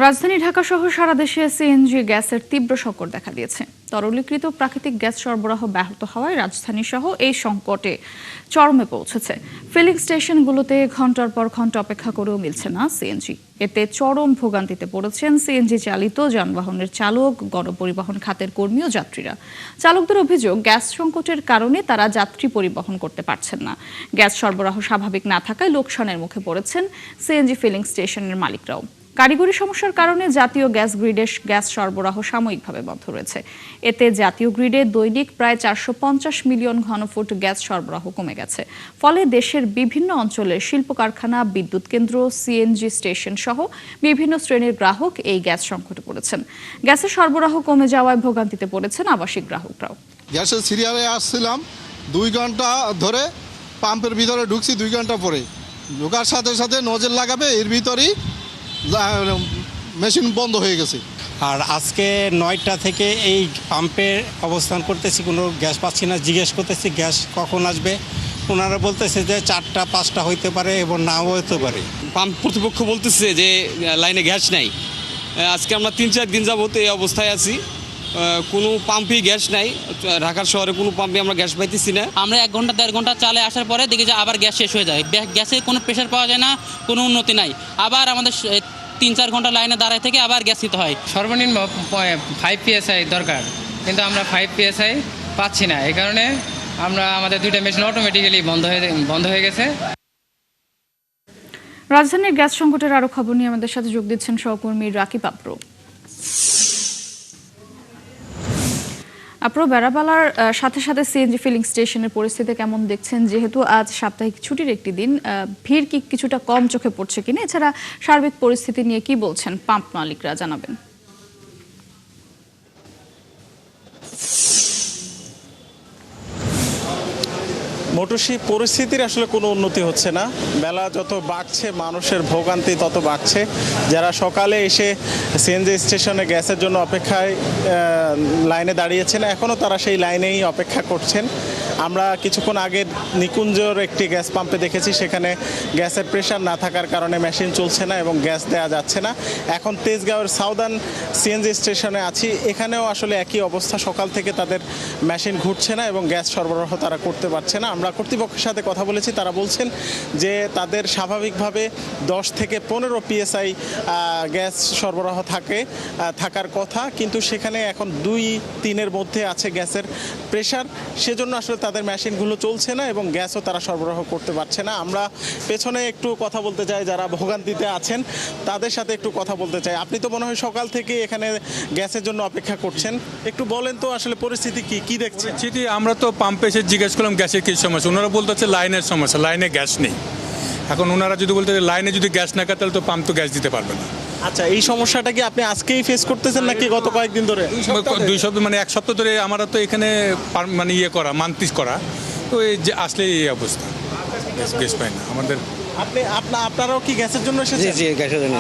রাজধানী ঢাকা সহ সারা দেশে সিএনজি গ্যাসের তীব্র সংকট দেখা দিয়েছে। তরলীকৃত প্রাকৃতিক গ্যাস সরবরাহ ব্যাহত হওয়ায় রাজধানী সহ এই সংকটে চরমে পৌঁছেছে। ফিলিং স্টেশনগুলোতে ঘন্টার পর ঘন্টা অপেক্ষা করেও মিলছে না সিএনজি। এতে চরম ভোগান্তিতে পড়েছেন সিএনজি চালিত যানবাহনের চালক, গণপরিবহন খাতের কর্মী ও যাত্রীরা। চালকদের অভিযোগ, গ্যাস সংকটের কারণে তারা যাত্রী পরিবহন করতে পারছেন না। গ্যাস সরবরাহ স্বাভাবিক না থাকায় লোকসানের মুখে পড়েছেন সিএনজি ফিলিং স্টেশনের মালিকরাও। কারিগরি সমস্যার কারণে জাতীয় গ্যাস গ্রিডে গ্যাস সরবরাহ সাময়িকভাবে বন্ধ রয়েছে। এতে জাতীয় গ্রিডে দৈনিক প্রায় 450 মিলিয়ন ঘনফুট গ্যাস সরবরাহ কমে গেছে। ফলে দেশের বিভিন্ন অঞ্চলের শিল্প কারখানা, বিদ্যুৎ কেন্দ্র, সিএনজি স্টেশন সহ বিভিন্ন শ্রেণীর গ্রাহক এই গ্যাস সংকটে পড়েছেন। গ্যাসের সরবরাহ কমে যাওয়ায় ভোগান্তিতে পড়েছেন আবাসিক গ্রাহকরাও। গ্যাসের সিরিয়ালে আসছিলাম 2 ঘন্টা ধরে, পাম্পের ভিতরে ঢুকছি 2 ঘন্টা পরে। ঢোকার সাথে সাথে নজর লাগাবে, এর ভিতরেই মেশিন বন্ধ হয়ে গেছে। আর আজকে 9টা থেকে এই পাম্পে অবস্থান করতেছি, কোনো গ্যাস পাচ্ছি না। জিজ্ঞেস করতেছি গ্যাস কখন আসবে, ওনারা বলতেছে যে 4টা 5টা হইতে পারে এবং নাও হতে পারে। পাম্প কর্তৃপক্ষ বলতেছে যে লাইনে গ্যাস নাই। আজকে আমরা 3-4 দিন যাবত এই অবস্থায় আছি, কোনো পাম্পই গ্যাস নাই। ঢাকার শহরে কোনো পাম্পে আমরা গ্যাস পাইতেছি না। আমরা 1 ঘন্টা 1.5 ঘন্টা চালে আসার পরে দেখি যে আবার গ্যাস শেষ হয়ে যায়। গ্যাসে কোনো প্রেশার পাওয়া যায় না, কোনো উন্নতি নাই। আবার আমাদের 3-4 ঘন্টা লাইনে দাঁড়ায় থেকে আবার গ্যাস নিতে হয়। সর্বনিম্ন 5 PSI দরকার, কিন্তু আমরা 5 PSI পাচ্ছি না। এই কারণে আমাদের 2টা মেশিন অটোমেটিক্যালি বন্ধ হয়ে গেছে। রাজধানীর গ্যাস সংকটের আরো খবর নিয়ে আমাদের সাথে যোগ দিচ্ছেন সহকর্মী রাকিব আপ্রো। আপ্রো, বেড়াবালার সাথে সাথে সিএনজি ফিলিং স্টেশনের পরিস্থিতি কেমন দেখছেন? যেহেতু আজ সাপ্তাহিক ছুটির একটি দিন, ভিড় কি কিছুটা কম চোখে পড়ছে কিনা? এছাড়া সার্বিক পরিস্থিতি নিয়ে কি বলছেন পাম্প মালিকরা, জানাবেন। মোটরসি পরিস্থিতির আসলে কোনো উন্নতি হচ্ছে না। বেলা যত বাড়ছে মানুষের ভোগান্তি তত বাড়ছে। যারা সকালে এসে সিএনজি স্টেশনে গ্যাসের জন্য অপেক্ষায় লাইনে দাঁড়িয়েছেন, এখনও তারা সেই লাইনেই অপেক্ষা করছেন। আমরা কিছুক্ষণ আগে নিকুঞ্জর একটি গ্যাস পাম্পে দেখেছি, সেখানে গ্যাসের প্রেশার না থাকার কারণে মেশিন চলছে না এবং গ্যাস দেওয়া যাচ্ছে না। এখন তেজগাঁওয়ের সাউদার্ন সিএনজি স্টেশনে আছি, এখানেও আসলে একই অবস্থা। সকাল থেকে তাদের মেশিন ঘুরছে না এবং গ্যাস সরবরাহ তারা করতে পারছে না। আমরা কর্তৃপক্ষের সাথে কথা বলেছি, তারা বলছেন যে তাদের স্বাভাবিকভাবে 10 থেকে 15 PSI গ্যাস সরবরাহ থাকার কথা, কিন্তু সেখানে এখন 2-3-এর মধ্যে আছে গ্যাসের প্রেশার। সেজন্য আসলে তাদের মেশিনগুলো চলছে না এবং গ্যাসও তারা সরবরাহ করতে পারছে না। আমরা পেছনে একটু কথা বলতে চাই, যারা ভোগান্তিতে আছেন তাদের সাথে একটু কথা বলতে চাই। আপনি তো মনে হয় সকাল থেকে এখানে গ্যাসের জন্য অপেক্ষা করছেন, একটু বলেন তো আসলে পরিস্থিতি কি দেখছেন? আমরা তো পাম্পে এসে জিজ্ঞেস করলাম গ্যাসের কী সমস্যা, ওনারা বলতে হচ্ছে লাইনের সমস্যা, লাইনে গ্যাস নেই। এখন ওনারা যদি বলতে লাইনে যদি গ্যাস না তাহলে তো পাম্প তো গ্যাস দিতে পারবে না। আচ্ছা, এই সমস্যাটা কি আপনি আজকেই ফেস করতেছেন নাকি গত কয়েকদিন ধরে? 2 সপ্তাহ, মানে 1 সপ্তাহ ধরে। আমরা তো এখানে মানে মান্থলিস করা, তো এই যে আসলে এই অবস্থা, গ্যাস পাই না আমাদের। আপনারাও কি গ্যাসের জন্য এসেছেন? জি, গ্যাসের জন্য।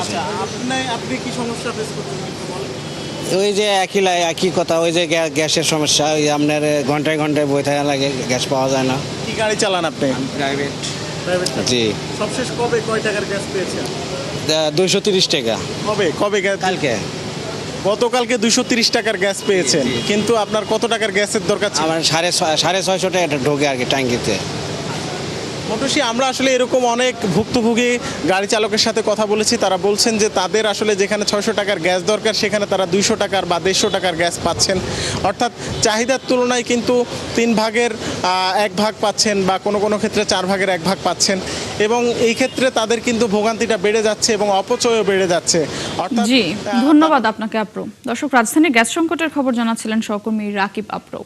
আপনি কি সমস্যা ফেস করছেন? ওই যে একই কথা, ওই যে গ্যাসের সমস্যা। ওই আপনার ঘন্টায় ঘন্টায় বই থাকা লাগে, গ্যাস পাওয়া যায় না। কি গাড়ি চালান আপনি? প্রাইভেট। জি। সবশেষ কবে কয় টাকার গ্যাস পেয়েছেন? 230 টাকা। কবে কালকে। গতকালকে 230 টাকার গ্যাস পেয়েছেন, কিন্তু আপনার কত টাকার গ্যাসের দরকার ছিল? আমার 650 টাকা ঢোকে আর কি ট্যাঙ্কিতে। মোটরসি আমরা আসলে এরকম অনেক ভুক্তভোগী গাড়ি চালকের সাথে কথা বলেছি, তারা বলছেন যে তাদের আসলে যেখানে 600 টাকার গ্যাস দরকার সেখানে তারা 200 টাকার বা 150 টাকার গ্যাস পাচ্ছেন। অর্থাৎ চাহিদার তুলনায় কিন্তু 3 ভাগের 1 ভাগ পাচ্ছেন বা কোনো ক্ষেত্রে 4 ভাগের 1 ভাগ পাচ্ছেন, এবং এই ক্ষেত্রে তাদের কিন্তু ভোগান্তিটা বেড়ে যাচ্ছে এবং অপচয়ও বেড়ে যাচ্ছে। অর্থাৎ জি, ধন্যবাদ আপনাকে আপ্রো। দর্শক, রাজধানীর গ্যাস সংকটের খবর জানাচ্ছিলেন সহকর্মী রাকিব আপ্রো।